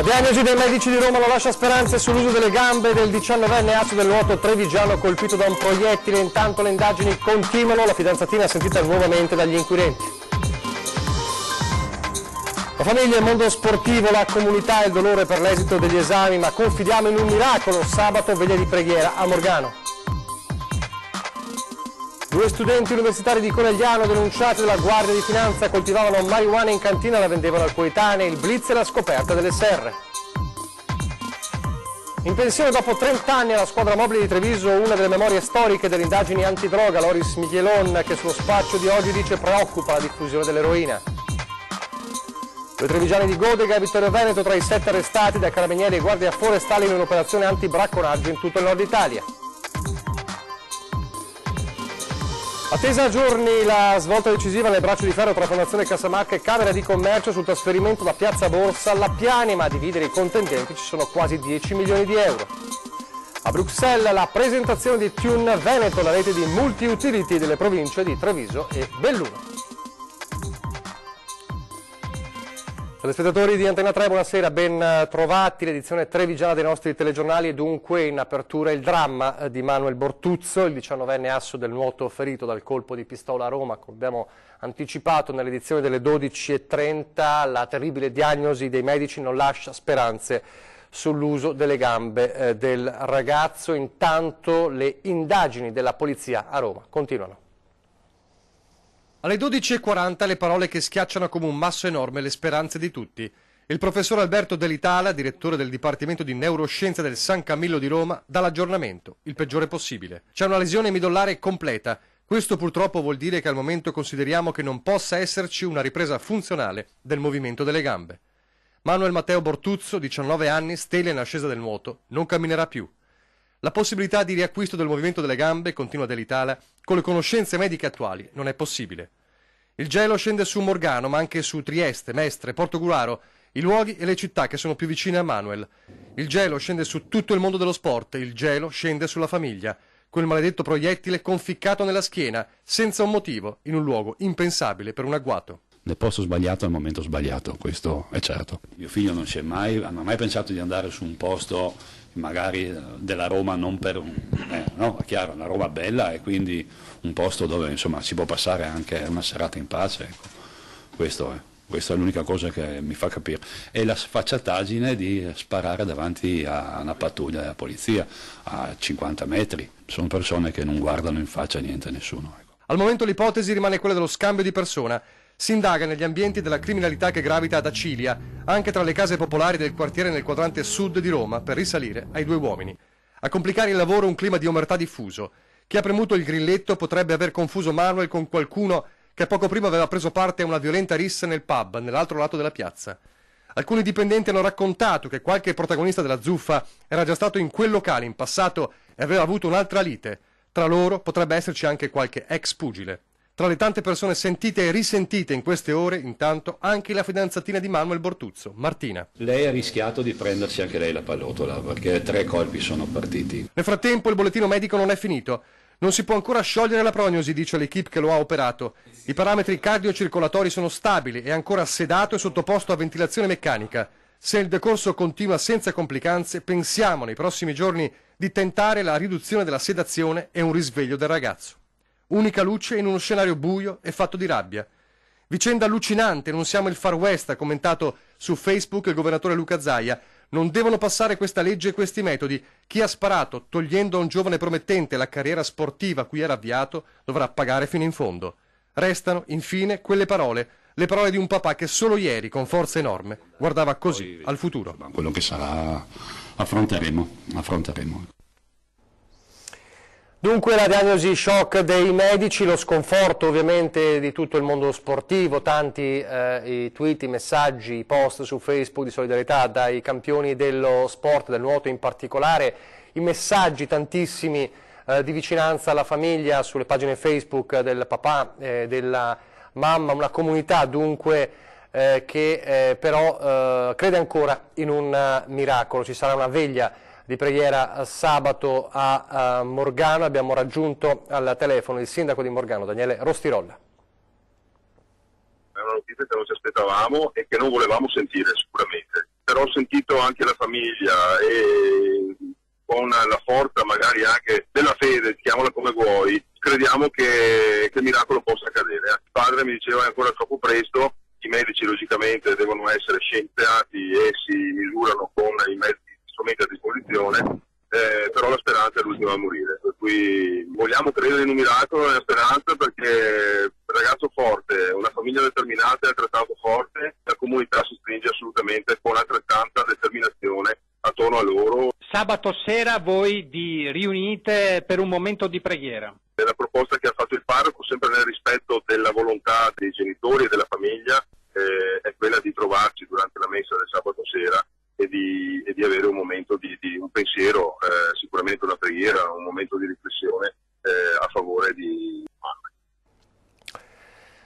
Diagnosi dei medici di Roma non lascia speranze sull'uso delle gambe del 19enne astro del nuoto trevigiano colpito da un proiettile. Intanto le indagini continuano, la fidanzatina è sentita nuovamente dagli inquirenti. La famiglia, il mondo sportivo, la comunità e il dolore per l'esito degli esami, ma confidiamo in un miracolo. Sabato veglia di preghiera a Morgano. 2 studenti universitari di Conegliano denunciati dalla Guardia di Finanza coltivavano marijuana in cantina e la vendevano al coetaneo. Il blitz e la scoperta delle serre. In pensione dopo 30 anni alla squadra mobile di Treviso, una delle memorie storiche delle indagini antidroga, Loris Michelon, che sullo spaccio di oggi dice preoccupa la diffusione dell'eroina. 2 trevigiani di Godega e Vittorio Veneto tra i 7 arrestati da carabinieri e guardia forestali in un'operazione antibracconaggio in tutto il nord Italia. Attesa a giorni la svolta decisiva nel braccio di ferro tra Fondazione Casamarca e Camera di Commercio sul trasferimento da Piazza Borsa alla Piani, ma a dividere i contendenti ci sono quasi 10 milioni di euro. A Bruxelles la presentazione di Tune Veneto, la rete di multi-utility delle province di Treviso e Belluno. Telespettatori di Antena 3, buonasera, ben trovati. L'edizione trevigiana dei nostri telegiornali e dunque in apertura il dramma di Manuel Bortuzzo, il 19enne asso del nuoto ferito dal colpo di pistola a Roma. Come abbiamo anticipato nell'edizione delle 12:30, la terribile diagnosi dei medici non lascia speranze sull'uso delle gambe del ragazzo. Intanto le indagini della polizia a Roma continuano. Alle 12:40 le parole che schiacciano come un masso enorme le speranze di tutti. Il professor Alberto Dell'Itala, direttore del Dipartimento di Neuroscienze del San Camillo di Roma, dà l'aggiornamento, il peggiore possibile. C'è una lesione midollare completa. Questo purtroppo vuol dire che al momento consideriamo che non possa esserci una ripresa funzionale del movimento delle gambe. Manuel Matteo Bortuzzo, 19 anni, stella in ascesa del nuoto, non camminerà più. La possibilità di riacquisto del movimento delle gambe, continua Dell'Itala, con le conoscenze mediche attuali non è possibile. Il gelo scende su Morgano, ma anche su Trieste, Mestre, Portogruaro, i luoghi e le città che sono più vicine a Manuel. Il gelo scende su tutto il mondo dello sport, il gelo scende sulla famiglia. Quel maledetto proiettile conficcato nella schiena, senza un motivo, in un luogo impensabile per un agguato. Nel posto sbagliato al momento sbagliato, questo è certo. Mio figlio non ha mai pensato di andare su un posto magari della Roma, non per no, è chiaro, una Roma bella e quindi un posto dove insomma si può passare anche una serata in pace, ecco. Questa è l'unica cosa che mi fa capire. E la sfacciataggine di sparare davanti a una pattuglia della polizia a 50 metri. Sono persone che non guardano in faccia niente a nessuno, ecco. Al momento l'ipotesi rimane quella dello scambio di persona. Si indaga negli ambienti della criminalità che gravita ad Acilia, anche tra le case popolari del quartiere nel quadrante sud di Roma, per risalire ai 2 uomini. A complicare il lavoro un clima di omertà diffuso. Chi ha premuto il grilletto potrebbe aver confuso Manuel con qualcuno che poco prima aveva preso parte a una violenta rissa nel pub, nell'altro lato della piazza. Alcuni dipendenti hanno raccontato che qualche protagonista della zuffa era già stato in quel locale in passato e aveva avuto un'altra lite. Tra loro potrebbe esserci anche qualche ex pugile. Tra le tante persone sentite e risentite in queste ore, intanto, anche la fidanzatina di Manuel Bortuzzo, Martina. Lei ha rischiato di prendersi anche lei la pallottola, perché 3 colpi sono partiti. Nel frattempo il bollettino medico non è finito. Non si può ancora sciogliere la prognosi, dice l'equipe che lo ha operato. I parametri cardiocircolatori sono stabili, è ancora sedato e sottoposto a ventilazione meccanica. Se il decorso continua senza complicanze, pensiamo nei prossimi giorni di tentare la riduzione della sedazione e un risveglio del ragazzo. Unica luce in uno scenario buio e fatto di rabbia. Vicenda allucinante, non siamo il Far West, ha commentato su Facebook il governatore Luca Zaia. Non devono passare questa legge e questi metodi. Chi ha sparato, togliendo a un giovane promettente la carriera sportiva a cui era avviato, dovrà pagare fino in fondo. Restano, infine, quelle parole, le parole di un papà che solo ieri, con forza enorme, guardava così al futuro. Quello che sarà affronteremo. Dunque la diagnosi shock dei medici, lo sconforto ovviamente di tutto il mondo sportivo, tanti i tweet, i messaggi, i post su Facebook di solidarietà dai campioni dello sport, del nuoto in particolare, i messaggi tantissimi di vicinanza alla famiglia sulle pagine Facebook del papà, della mamma, una comunità dunque che però crede ancora in un miracolo. Ci sarà una veglia di preghiera sabato a Morgano. Abbiamo raggiunto al telefono il sindaco di Morgano, Daniele Rostirolla. È una notizia che non ci aspettavamo e che non volevamo sentire sicuramente. però ho sentito anche la famiglia e con la forza magari anche della fede, chiamala come vuoi, crediamo che il miracolo possa accadere. Il padre mi diceva è ancora troppo presto, i medici logicamente devono essere scienziati e si misurano con i mezzi, strumenti a disposizione, però la speranza è l'ultima a morire, per cui vogliamo credere in un miracolo e nella speranza, perché un ragazzo forte, una famiglia determinata e altrettanto forte, la comunità si stringe assolutamente con altrettanta determinazione attorno a loro. Sabato sera voi vi riunite per un momento di preghiera. La proposta che ha fatto il parroco, sempre nel rispetto della volontà dei genitori e della famiglia, è quella di trovarci durante la messa del sabato sera e di avere un momento di un pensiero, sicuramente una preghiera, un momento di riflessione a favore di Manuel.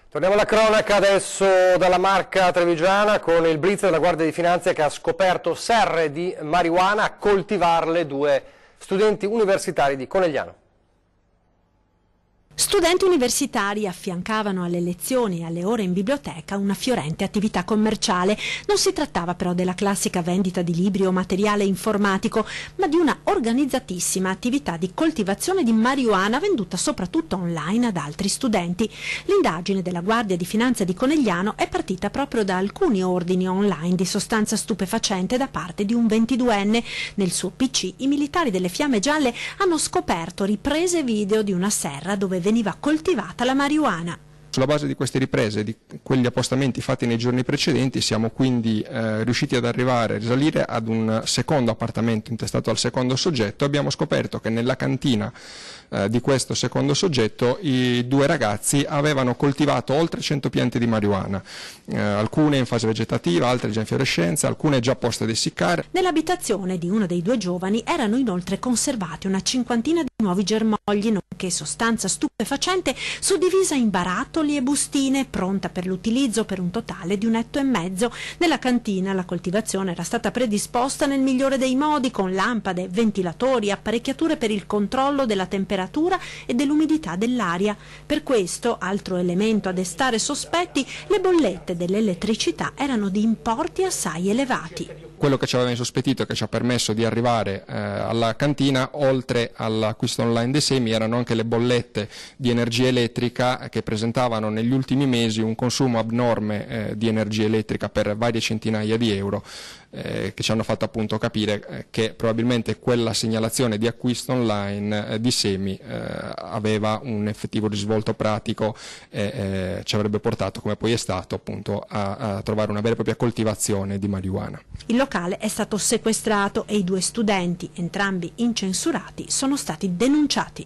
Torniamo alla cronaca adesso dalla Marca trevigiana con il blitz della Guardia di Finanza che ha scoperto serre di marijuana, a coltivarle 2 studenti universitari di Conegliano. Studenti universitari affiancavano alle lezioni e alle ore in biblioteca una fiorente attività commerciale. Non si trattava però della classica vendita di libri o materiale informatico, ma di una organizzatissima attività di coltivazione di marijuana venduta soprattutto online ad altri studenti. L'indagine della Guardia di Finanza di Conegliano è partita proprio da alcuni ordini online di sostanza stupefacente da parte di un 22enne. Nel suo PC i militari delle Fiamme Gialle hanno scoperto riprese video di una serra dove veniva coltivata la marijuana. Sulla base di queste riprese, di quegli appostamenti fatti nei giorni precedenti, siamo quindi riusciti ad risalire ad un secondo appartamento intestato al secondo soggetto. Abbiamo scoperto che nella cantina di questo secondo soggetto i 2 ragazzi avevano coltivato oltre 100 piante di marijuana, alcune in fase vegetativa, altre già in fiorescenza, alcune già poste ad essiccare. Nell'abitazione di uno dei 2 giovani erano inoltre conservati una cinquantina di nuovi germogli, nonché sostanza stupefacente suddivisa in barattoli e bustine, pronta per l'utilizzo per un totale di 1,5 etti. Nella cantina la coltivazione era stata predisposta nel migliore dei modi, con lampade, ventilatori, apparecchiature per il controllo della temperatura e dell'umidità dell'aria. Per questo, altro elemento a destare sospetti, le bollette dell'elettricità erano di importi assai elevati. Quello che ci aveva insospettito e che ci ha permesso di arrivare alla cantina, oltre all'acquisto online dei semi, erano anche le bollette di energia elettrica che presentavano negli ultimi mesi un consumo abnorme di energia elettrica per varie centinaia di euro, che ci hanno fatto appunto capire che probabilmente quella segnalazione di acquisto online di semi aveva un effettivo risvolto pratico e ci avrebbe portato, come poi è stato, appunto a trovare una vera e propria coltivazione di marijuana. Il locale è stato sequestrato e i 2 studenti, entrambi incensurati, sono stati denunciati.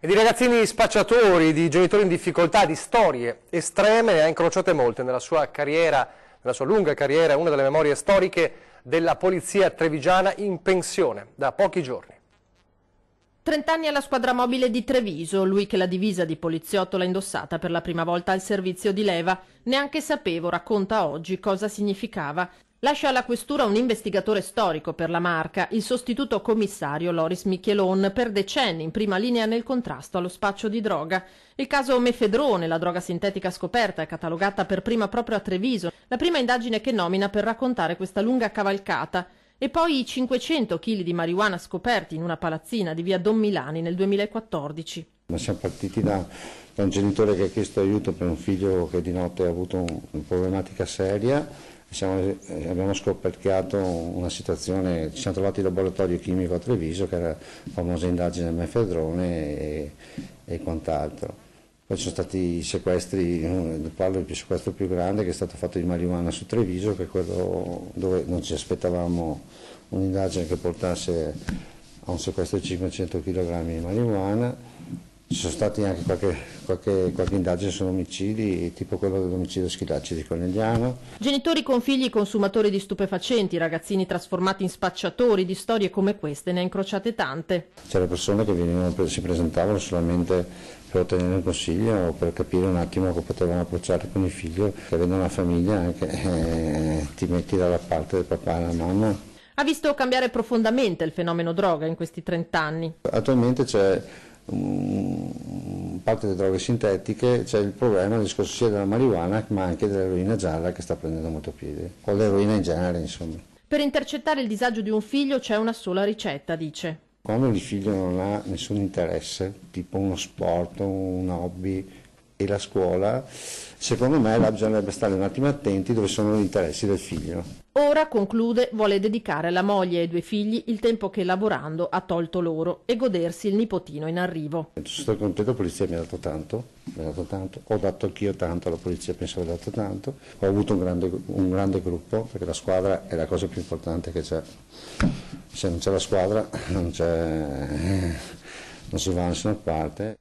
E di ragazzini spacciatori, di genitori in difficoltà, di storie estreme, ne ha incrociate molte nella sua carriera, nella sua lunga carriera, una delle memorie storiche della polizia trevigiana in pensione da pochi giorni. 30 anni alla squadra mobile di Treviso, lui che la divisa di poliziotto l'ha indossata per la prima volta al servizio di leva. Neanche sapevo, racconta oggi, cosa significava. Lascia alla questura un investigatore storico per la Marca, il sostituto commissario Loris Michelon, per decenni in prima linea nel contrasto allo spaccio di droga. Il caso Mefedrone, la droga sintetica scoperta e catalogata per prima proprio a Treviso, la prima indagine che nomina per raccontare questa lunga cavalcata. E poi i 500 kg di marijuana scoperti in una palazzina di via Don Milani nel 2014. Siamo partiti da un genitore che ha chiesto aiuto per un figlio che di notte ha avuto una problematica seria. Abbiamo scoperchiato una situazione, ci siamo trovati il laboratorio chimico a Treviso, che era la famosa indagine del mefedrone e quant'altro. Poi ci sono stati i sequestri, parlo del sequestro più grande che è stato fatto di marijuana su Treviso, che è quello dove non ci aspettavamo un'indagine che portasse a un sequestro di 500 kg di marijuana. Ci sono stati anche qualche indagine su omicidi, tipo quello dell'omicidio Schilacci di Conegliano. Genitori con figli consumatori di stupefacenti, ragazzini trasformati in spacciatori, di storie come queste ne ha incrociate tante. C'erano persone che si presentavano solamente per ottenere un consiglio o per capire un attimo come potevano approcciare con il figlio, che avendo una famiglia anche ti metti dalla parte del papà e della mamma. Ha visto cambiare profondamente il fenomeno droga in questi 30 anni. Attualmente c'è un parte delle droghe sintetiche c'è il problema del discorso sia della marijuana ma anche dell'eroina gialla che sta prendendo molto piede, o l'eroina in genere insomma. Per intercettare il disagio di un figlio c'è una sola ricetta, dice. Quando il figlio non ha nessun interesse, tipo uno sport, un hobby e la scuola, secondo me là bisognerebbe stare un attimo attenti dove sono gli interessi del figlio. Ora, conclude, vuole dedicare alla moglie e ai 2 figli il tempo che lavorando ha tolto loro e godersi il nipotino in arrivo. Sono stato contento, la polizia mi ha dato tanto, ho dato anch'io tanto alla polizia, penso che ho dato tanto, ho avuto un grande gruppo, perché la squadra è la cosa più importante che c'è. Se non c'è la squadra non si va da nessuna parte.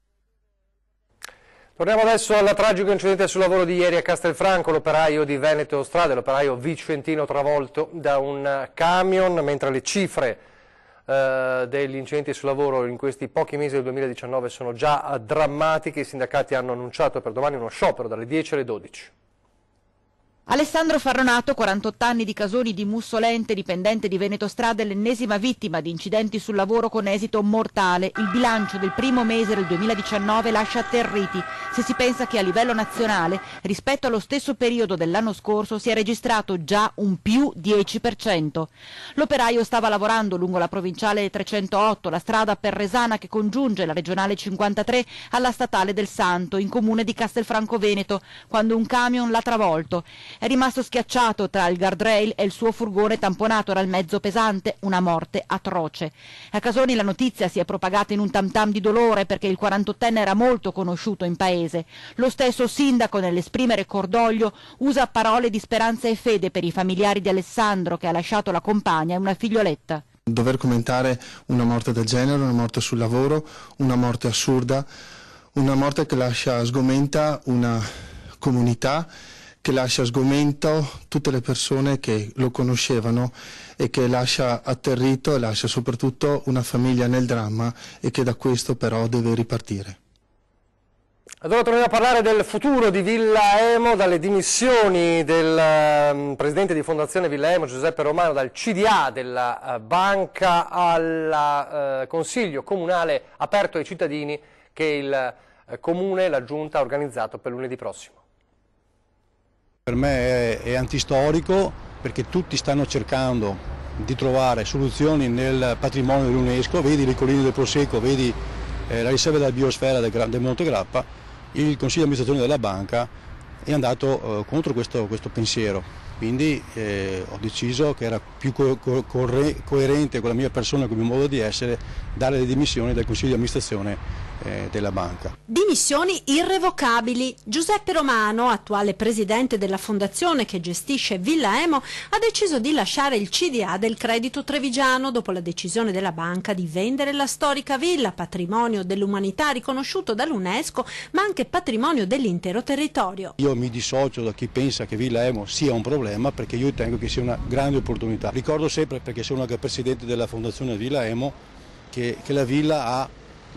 Torniamo adesso al tragico incidente sul lavoro di ieri a Castelfranco, l'operaio di Veneto Strade, l'operaio vicentino travolto da un camion, mentre le cifre degli incidenti sul lavoro in questi pochi mesi del 2019 sono già drammatiche. I sindacati hanno annunciato per domani uno sciopero dalle 10 alle 12. Alessandro Farronato, 48 anni, di Casoni di Mussolente, dipendente di Veneto Strade, l'ennesima vittima di incidenti sul lavoro con esito mortale. Il bilancio del primo mese del 2019 lascia atterriti, se si pensa che a livello nazionale, rispetto allo stesso periodo dell'anno scorso, si è registrato già un più 10%. L'operaio stava lavorando lungo la provinciale 308, la strada perresana che congiunge la regionale 53 alla statale del Santo, in comune di Castelfranco Veneto, quando un camion l'ha travolto. È rimasto schiacciato tra il guardrail e il suo furgone tamponato dal mezzo pesante, una morte atroce. A Casoni la notizia si è propagata in un tam tam di dolore perché il 48enne era molto conosciuto in paese. Lo stesso sindaco, nell'esprimere cordoglio, usa parole di speranza e fede per i familiari di Alessandro, che ha lasciato la compagna e una figlioletta. Dover commentare una morte del genere, una morte sul lavoro, una morte assurda, una morte che lascia sgomenta una comunità, che lascia sgomento tutte le persone che lo conoscevano e che lascia atterrito e lascia soprattutto una famiglia nel dramma e che da questo però deve ripartire. Allora torniamo a parlare del futuro di Villa Emo, dalle dimissioni del presidente di Fondazione Villa Emo, Giuseppe Romano, dal CDA della banca al consiglio comunale aperto ai cittadini che il comune, la giunta, ha organizzato per lunedì prossimo. Per me è antistorico perché tutti stanno cercando di trovare soluzioni nel patrimonio dell'UNESCO, vedi le colline del Prosecco, vedi la riserva della biosfera del Monte Grappa. Il Consiglio di amministrazione della banca è andato contro questo pensiero, quindi ho deciso che era più coerente con la mia persona, con il mio modo di essere, dare le dimissioni dal Consiglio di amministrazione della banca. Dimissioni irrevocabili. Giuseppe Romano, attuale presidente della fondazione che gestisce Villa Emo, ha deciso di lasciare il CDA del Credito Trevigiano dopo la decisione della banca di vendere la storica villa, patrimonio dell'umanità riconosciuto dall'UNESCO, ma anche patrimonio dell'intero territorio. Io mi dissocio da chi pensa che Villa Emo sia un problema, perché io ritengo che sia una grande opportunità. Ricordo sempre, perché sono anche presidente della fondazione Villa Emo, che la villa ha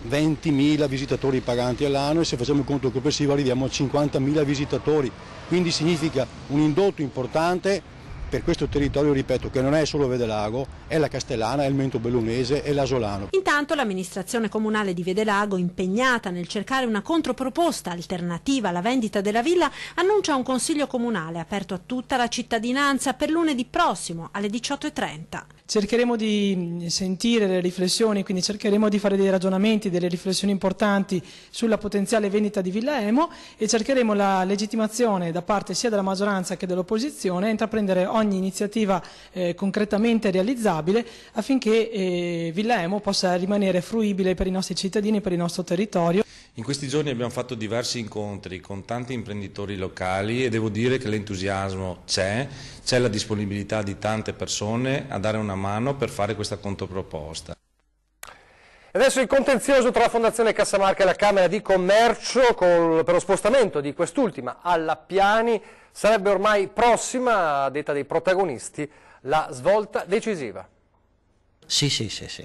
20.000 visitatori paganti all'anno e se facciamo il conto complessivo arriviamo a 50.000 visitatori, quindi significa un indotto importante per questo territorio, ripeto, che non è solo Vedelago, è la Castellana, è il Mento Bellunese, è l'Asolano. Intanto l'amministrazione comunale di Vedelago, impegnata nel cercare una controproposta alternativa alla vendita della villa, annuncia un consiglio comunale aperto a tutta la cittadinanza per lunedì prossimo alle 18:30. Cercheremo di sentire le riflessioni, quindi cercheremo di fare dei ragionamenti, delle riflessioni importanti sulla potenziale vendita di Villa Emo e cercheremo la legittimazione da parte sia della maggioranza che dell'opposizione a intraprendere ogni iniziativa concretamente realizzabile affinché Villa Emo possa rimanere fruibile per i nostri cittadini e per il nostro territorio. In questi giorni abbiamo fatto diversi incontri con tanti imprenditori locali e devo dire che l'entusiasmo c'è la disponibilità di tante persone a dare una mano per fare questa controproposta. Adesso il contenzioso tra la Fondazione Cassamarca e la Camera di Commercio per lo spostamento di quest'ultima alla Piani sarebbe ormai prossima, a detta dei protagonisti, la svolta decisiva. Sì,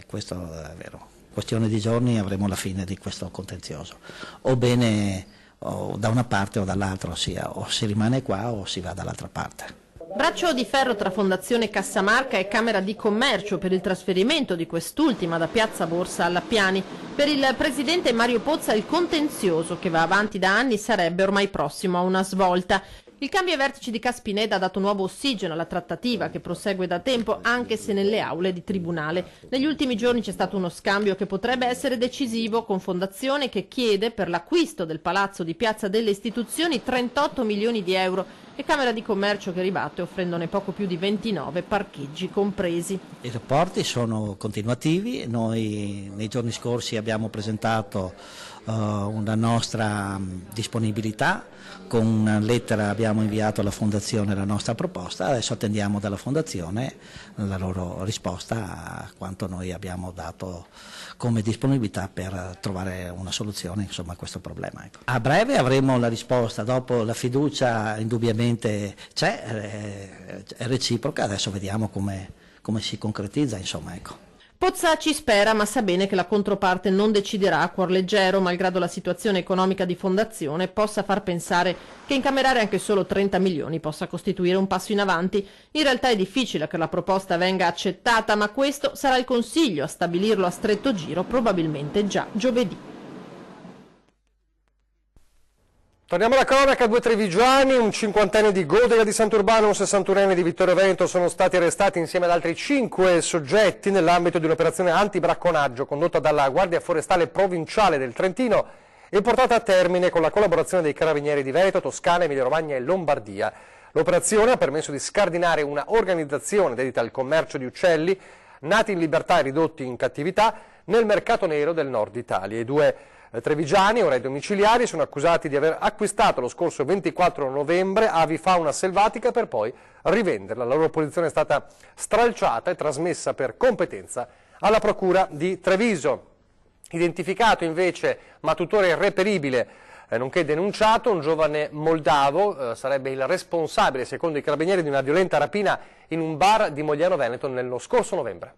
questo è vero. Questione di giorni avremo la fine di questo contenzioso. O bene o da una parte o dall'altra, ossia o si rimane qua o si va dall'altra parte. Braccio di ferro tra Fondazione Cassamarca e Camera di Commercio per il trasferimento di quest'ultima da Piazza Borsa alla Piani. Per il presidente Mario Pozza il contenzioso, che va avanti da anni, sarebbe ormai prossimo a una svolta. Il cambio ai vertici di Caspineda ha dato nuovo ossigeno alla trattativa che prosegue da tempo, anche se nelle aule di tribunale. Negli ultimi giorni c'è stato uno scambio che potrebbe essere decisivo, con Fondazione che chiede per l'acquisto del palazzo di Piazza delle Istituzioni 38 milioni di euro e Camera di Commercio che ribatte offrendone poco più di 29, parcheggi compresi. I rapporti sono continuativi, noi nei giorni scorsi abbiamo presentato una nostra disponibilità, con una lettera abbiamo inviato alla Fondazione la nostra proposta, adesso attendiamo dalla Fondazione la loro risposta a quanto noi abbiamo dato come disponibilità per trovare una soluzione insomma, a questo problema. Ecco. A breve avremo la risposta, dopo la fiducia indubbiamente c'è, è reciproca, adesso vediamo come si concretizza. Insomma, ecco. Pozza ci spera, ma sa bene che la controparte non deciderà a cuor leggero, malgrado la situazione economica di Fondazione possa far pensare che incamerare anche solo 30 milioni possa costituire un passo in avanti. In realtà è difficile che la proposta venga accettata, ma questo sarà il Consiglio a stabilirlo a stretto giro, probabilmente già giovedì. Torniamo alla cronaca, 2 trevigiani, un 50enne di Godega di Sant'Urbano e un 61enne di Vittorio Veneto sono stati arrestati insieme ad altri 5 soggetti nell'ambito di un'operazione antibracconaggio condotta dalla Guardia Forestale Provinciale del Trentino e portata a termine con la collaborazione dei Carabinieri di Veneto, Toscana, Emilia-Romagna e Lombardia. L'operazione ha permesso di scardinare una organizzazione dedita al commercio di uccelli nati in libertà e ridotti in cattività nel mercato nero del nord Italia. I 2 trevigiani, ora ai domiciliari, sono accusati di aver acquistato lo scorso 24 novembre avi fauna selvatica per poi rivenderla. La loro posizione è stata stralciata e trasmessa per competenza alla Procura di Treviso. Identificato invece, ma tuttora irreperibile, nonché denunciato, un giovane moldavo, sarebbe il responsabile, secondo i carabinieri, di una violenta rapina in un bar di Mogliano Veneto nello scorso novembre.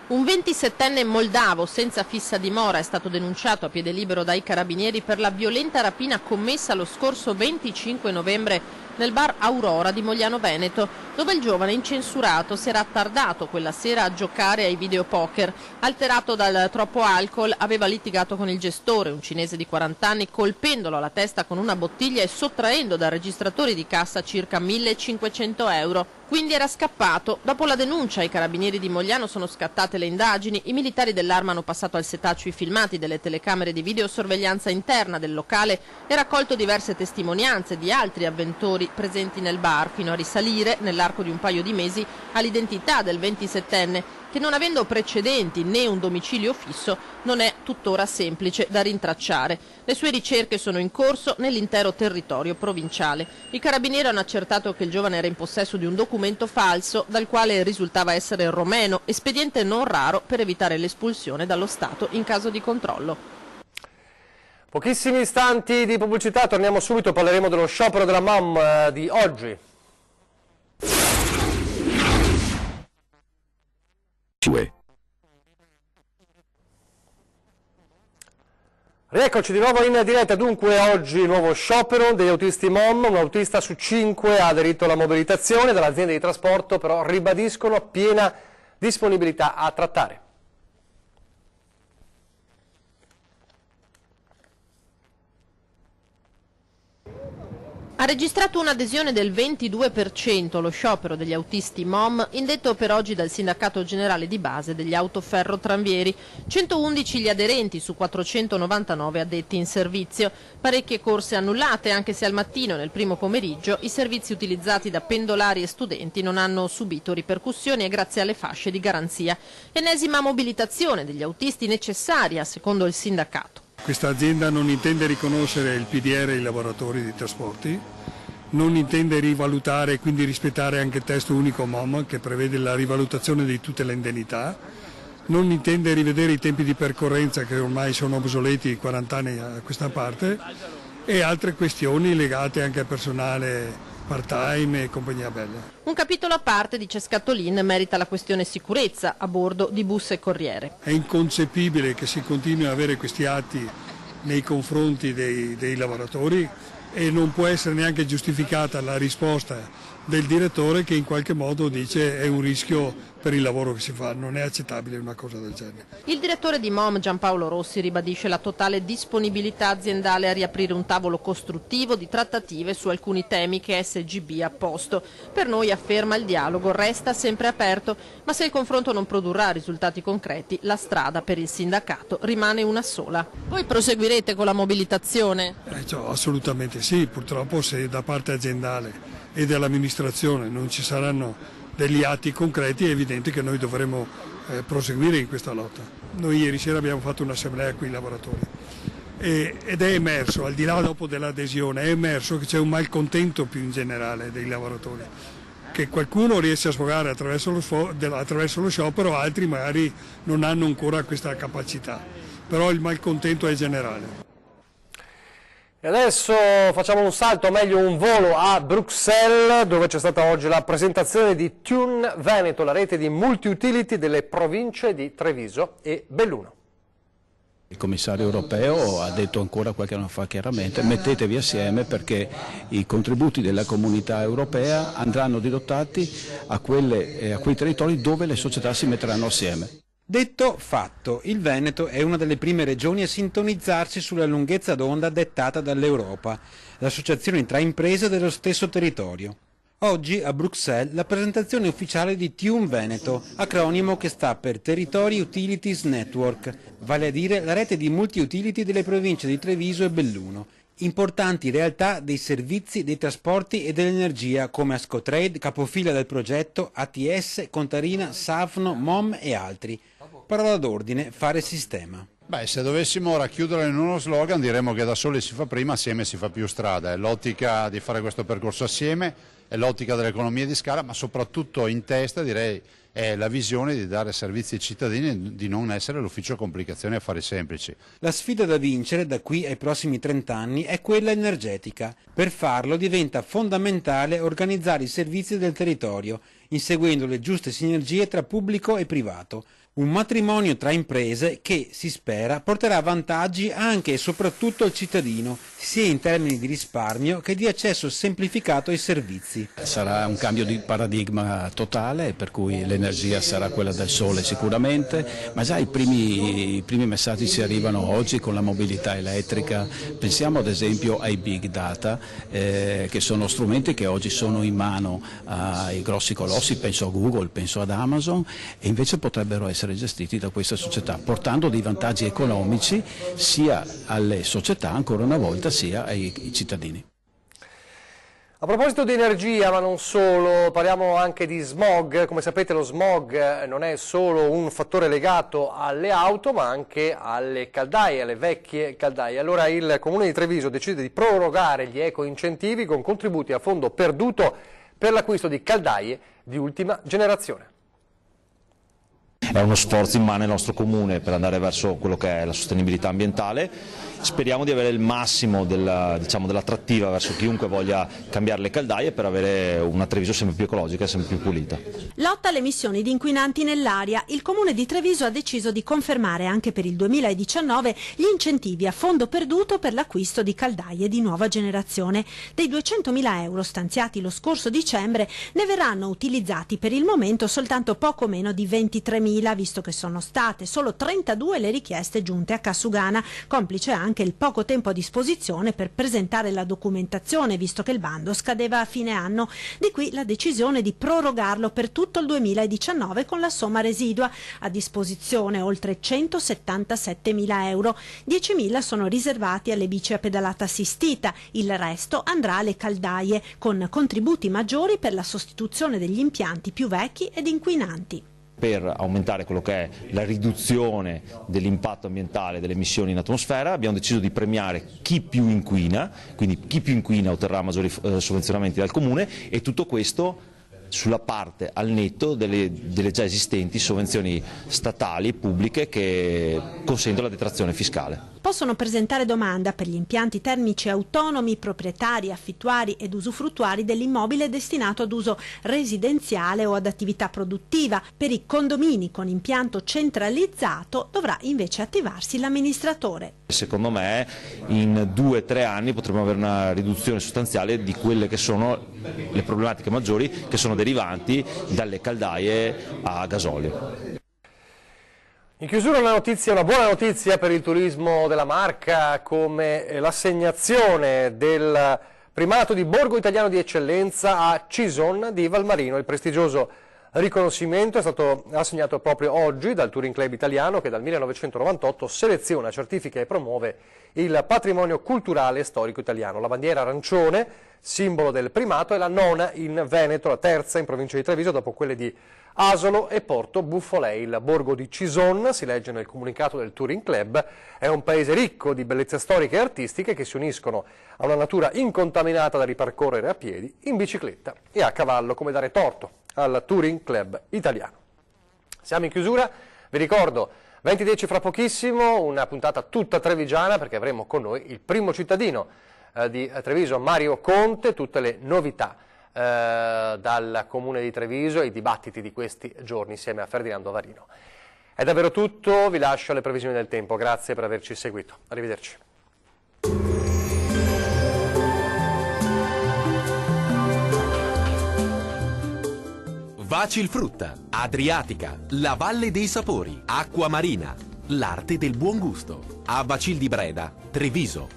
Un 27enne moldavo senza fissa dimora è stato denunciato a piede libero dai carabinieri per la violenta rapina commessa lo scorso 25 novembre nel bar Aurora di Mogliano Veneto, dove il giovane incensurato si era attardato quella sera a giocare ai videopoker. Alterato dal troppo alcol, aveva litigato con il gestore, un cinese di 40 anni, colpendolo alla testa con una bottiglia e sottraendo dal registratore di cassa circa 1.500 euro. Quindi era scappato. Dopo la denuncia ai carabinieri di Mogliano sono scattate le indagini. I militari dell'Arma hanno passato al setaccio i filmati delle telecamere di videosorveglianza interna del locale e raccolto diverse testimonianze di altri avventori presenti nel bar, fino a risalire, nell'arco di un paio di mesi, all'identità del 27enne, che non avendo precedenti né un domicilio fisso non è tuttora semplice da rintracciare. Le sue ricerche sono in corso nell'intero territorio provinciale. I carabinieri hanno accertato che il giovane era in possesso di un documento falso dal quale risultava essere romeno, espediente non raro per evitare l'espulsione dallo Stato in caso di controllo. Pochissimi istanti di pubblicità, torniamo subito, parleremo dello sciopero della MOM di oggi. Rieccoci di nuovo in diretta. Dunque oggi nuovo sciopero degli autisti MOM, un autista su 5 ha aderito alla mobilitazione, dall'azienda di trasporto però ribadiscono piena disponibilità a trattare. Ha registrato un'adesione del 22% lo sciopero degli autisti MOM, indetto per oggi dal Sindacato Generale di Base degli Autoferrotranvieri. 111 gli aderenti su 499 addetti in servizio. Parecchie corse annullate, anche se al mattino e nel primo pomeriggio i servizi utilizzati da pendolari e studenti non hanno subito ripercussioni e grazie alle fasce di garanzia. Ennesima mobilitazione degli autisti necessaria, secondo il sindacato. Questa azienda non intende riconoscere il PDR ai lavoratori dei trasporti, non intende rivalutare e quindi rispettare anche il testo unico MOM che prevede la rivalutazione di tutte le indennità, non intende rivedere i tempi di percorrenza che ormai sono obsoleti 40 anni a questa parte e altre questioni legate anche al personale part-time e compagnia bella. Un capitolo a parte, dice Scattolin, merita la questione sicurezza a bordo di bus e corriere. È inconcepibile che si continui a avere questi atti nei confronti dei lavoratori e non può essere neanche giustificata la risposta del direttore che in qualche modo dice è un rischio per il lavoro che si fa, non è accettabile una cosa del genere. Il direttore di MOM Giampaolo Rossi ribadisce la totale disponibilità aziendale a riaprire un tavolo costruttivo di trattative su alcuni temi che SGB ha posto. Per noi, afferma, il dialogo resta sempre aperto, ma se il confronto non produrrà risultati concreti, la strada per il sindacato rimane una sola. Voi proseguirete con la mobilitazione? Assolutamente sì, purtroppo se da parte aziendale e dell'amministrazione non ci saranno degli atti concreti è evidente che noi dovremo proseguire in questa lotta. Noi ieri sera abbiamo fatto un'assemblea con i lavoratori ed è emerso, al di là dopo dell'adesione, è emerso che c'è un malcontento più in generale dei lavoratori, che qualcuno riesce a sfogare attraverso lo sciopero, altri magari non hanno ancora questa capacità, però il malcontento è generale. E adesso facciamo un salto, o meglio un volo a Bruxelles, dove c'è stata oggi la presentazione di Tune Veneto, la rete di multi-utility delle province di Treviso e Belluno. Il commissario europeo ha detto ancora qualche anno fa chiaramente: mettetevi assieme perché i contributi della comunità europea andranno dirottati a quei territori dove le società si metteranno assieme. Detto, fatto, il Veneto è una delle prime regioni a sintonizzarsi sulla lunghezza d'onda dettata dall'Europa, l'associazione tra imprese dello stesso territorio. Oggi a Bruxelles la presentazione ufficiale di Tune Veneto, acronimo che sta per Territory Utilities Network, vale a dire la rete di multi-utility delle province di Treviso e Belluno. Importanti realtà dei servizi, dei trasporti e dell'energia come Ascotrade, capofila del progetto, ATS, Contarina, Safno, MOM e altri. Parola d'ordine: fare sistema. Se dovessimo racchiuderlo in uno slogan diremmo che da soli si fa prima, assieme si fa più strada. È l'ottica di fare questo percorso assieme, è l'ottica dell'economia di scala, ma soprattutto in testa direi è la visione di dare servizi ai cittadini, di non essere l'ufficio complicazioni e affari semplici. La sfida da vincere da qui ai prossimi 30 anni è quella energetica. Per farlo diventa fondamentale organizzare i servizi del territorio, inseguendo le giuste sinergie tra pubblico e privato. Un matrimonio tra imprese che, si spera, porterà vantaggi anche e soprattutto al cittadino, sia in termini di risparmio che di accesso semplificato ai servizi. Sarà un cambio di paradigma totale, per cui l'energia sarà quella del sole sicuramente, ma già i primi messaggi ci arrivano oggi con la mobilità elettrica. Pensiamo ad esempio ai big data, che sono strumenti che oggi sono in mano ai grossi colossi, penso a Google, penso ad Amazon, e invece potrebbero essere gestiti da questa società, portando dei vantaggi economici sia alle società, ancora una volta, sia ai cittadini. A proposito di energia, ma non solo, parliamo anche di smog. Come sapete, lo smog non è solo un fattore legato alle auto, ma anche alle caldaie, alle vecchie caldaie. Allora il Comune di Treviso decide di prorogare gli eco-incentivi con contributi a fondo perduto per l'acquisto di caldaie di ultima generazione. È uno sforzo immane del nostro comune per andare verso quello che è la sostenibilità ambientale. Speriamo di avere il massimo dell'attrattiva verso chiunque voglia cambiare le caldaie per avere una Treviso sempre più ecologica e sempre più pulita. Lotta alle emissioni di inquinanti nell'aria. Il Comune di Treviso ha deciso di confermare anche per il 2019 gli incentivi a fondo perduto per l'acquisto di caldaie di nuova generazione. Dei 200.000 euro stanziati lo scorso dicembre ne verranno utilizzati per il momento soltanto poco meno di 23.000, visto che sono state solo 32 le richieste giunte a Cassugana, complice anche il poco tempo a disposizione per presentare la documentazione, visto che il bando scadeva a fine anno. Di qui la decisione di prorogarlo per tutto il 2019 con la somma residua. A disposizione oltre 177.000 euro. 10.000 sono riservati alle bici a pedalata assistita, il resto andrà alle caldaie, con contributi maggiori per la sostituzione degli impianti più vecchi ed inquinanti. Per aumentare quello che è la riduzione dell'impatto ambientale delle emissioni in atmosfera abbiamo deciso di premiare chi più inquina, quindi chi più inquina otterrà maggiori sovvenzionamenti dal Comune, e tutto questo sulla parte al netto delle già esistenti sovvenzioni statali pubbliche che consentono la detrazione fiscale. Possono presentare domanda per gli impianti termici autonomi, proprietari, affittuari ed usufruttuari dell'immobile destinato ad uso residenziale o ad attività produttiva. Per i condomini con impianto centralizzato dovrà invece attivarsi l'amministratore. Secondo me in 2-3 anni potremo avere una riduzione sostanziale di quelle che sono le problematiche maggiori che sono derivanti dalle caldaie a gasolio. In chiusura una buona notizia per il turismo della Marca, come l'assegnazione del primato di Borgo Italiano di Eccellenza a Cison di Valmarino. Il prestigioso riconoscimento è stato assegnato proprio oggi dal Touring Club Italiano, che dal 1998 seleziona, certifica e promuove il patrimonio culturale e storico italiano. La bandiera arancione, simbolo del primato, è la nona in Veneto, la terza in provincia di Treviso, dopo quelle di Asolo e Porto Buffolei. Il borgo di Cison, si legge nel comunicato del Touring Club, è un paese ricco di bellezze storiche e artistiche che si uniscono a una natura incontaminata da ripercorrere a piedi, in bicicletta e a cavallo, come dare torto al Touring Club Italiano. Siamo in chiusura, vi ricordo 20:10 fra pochissimo, una puntata tutta trevigiana perché avremo con noi il primo cittadino di Treviso, Mario Conte, tutte le novità dal Comune di Treviso e i dibattiti di questi giorni insieme a Ferdinando Varino. È davvero tutto, vi lascio alle previsioni del tempo, grazie per averci seguito, arrivederci. Vacilfrutta, Adriatica, la Valle dei Sapori, Acqua Marina, l'arte del buon gusto, a Bacil di Breda, Treviso.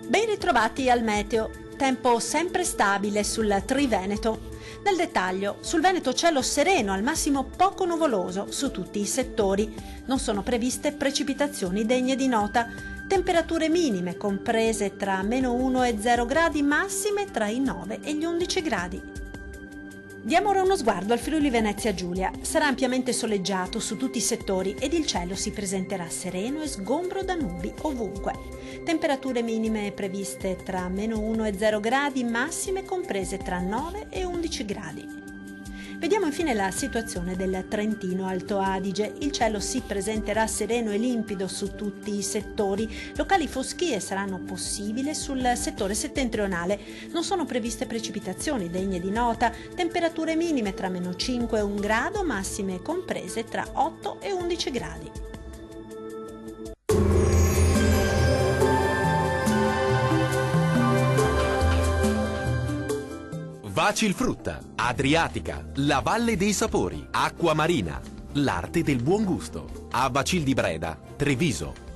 Ben ritrovati al meteo. Tempo sempre stabile sul Triveneto. Nel dettaglio, sul Veneto cielo sereno, al massimo poco nuvoloso su tutti i settori. Non sono previste precipitazioni degne di nota. Temperature minime comprese tra -1 e 0 gradi, massime tra i 9 e gli 11 gradi. Diamo ora uno sguardo al Friuli Venezia Giulia. Sarà ampiamente soleggiato su tutti i settori ed il cielo si presenterà sereno e sgombro da nubi ovunque. Temperature minime previste tra -1 e 0 gradi, massime comprese tra 9 e 11 gradi. Vediamo infine la situazione del Trentino Alto Adige. Il cielo si presenterà sereno e limpido su tutti i settori. Locali foschie saranno possibili sul settore settentrionale. Non sono previste precipitazioni degne di nota. Temperature minime tra -5 e 1 grado, massime comprese tra 8 e 11 gradi. Vacilfrutta, Adriatica, la Valle dei Sapori, Acqua Marina, l'arte del buon gusto, a Bacil di Breda, Treviso.